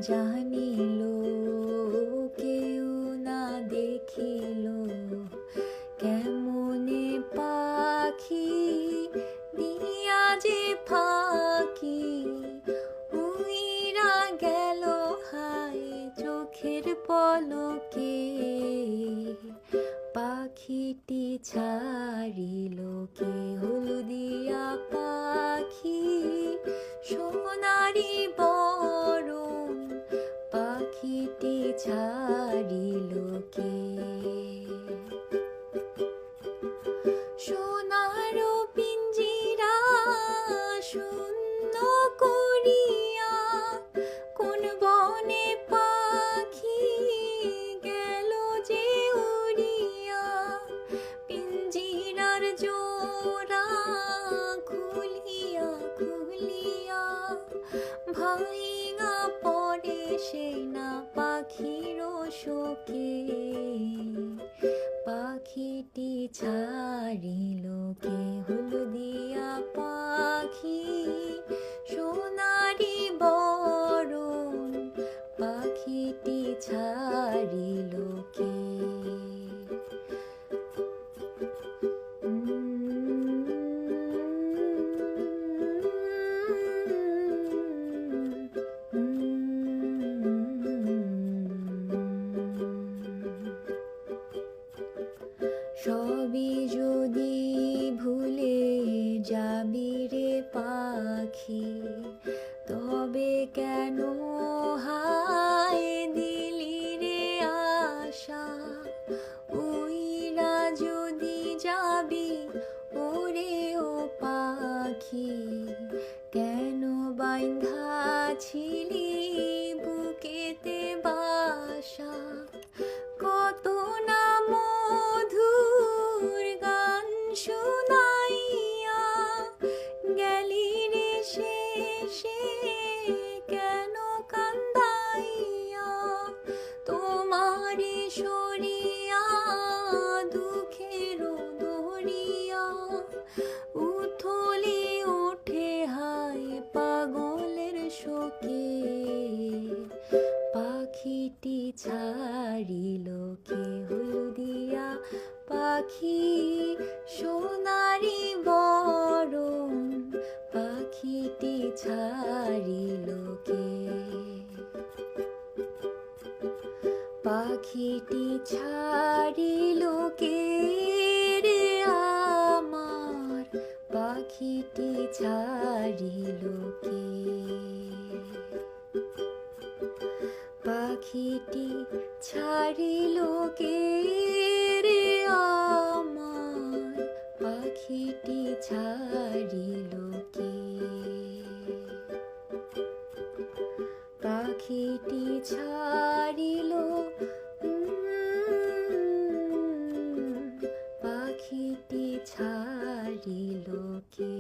জানিল, কেউ না দেখিল, কেমনে পাখি দিয়া যে ফাঁকি উইরা গেল হায় চোখের পলকে। পাখিটি ছাড়িল কে, হলদিয়া পাখি সোনারি বরণ, পাখিটি ছাড়িল কে। সোনার পিঞ্জিরা শূন্য করিয়া কোন বনে পাখি গেল যে উড়িয়া। পিঞ্জিরার জোড়া খুলিয়া খুলিয়া ভাঙা পড়ে সে না পাখির শোকে। পাখিটি ছাড়িল কে, হলদিয়া পাখি সোনারি বরণ, পাখিটি ছাড়িল কে। সবই যদি ভুলে যাবি রে পাখি, তবে কেন হায় দিলি রে আশা। উইরা যদি যাবি ওরে ও পাখি, কেন বাইন্ধা ছিলি বুকেতে বাসা। কত না মধুর গান শুনাইয়া গেলি রে শেষে কেন কান্দাইয়া। তোমারে সরিয়া দুঃখের দরিয়া উথলি ওঠে হায় পাগলের শোকে। পাখিটি ছাড়িল কে, হলদিয়া পাখি সোনারি বরণ, পাখিটি ছাড়িল কে। পাখিটি ছাড়িল কে রে আমার, পাখিটি ছাড়িল কে। পাখিটি ছাড়িল কে রে আমার, পাখিটি ছাড়িল কে। পাখিটি ছাড়িল, পাখিটি ছাড়িল কে।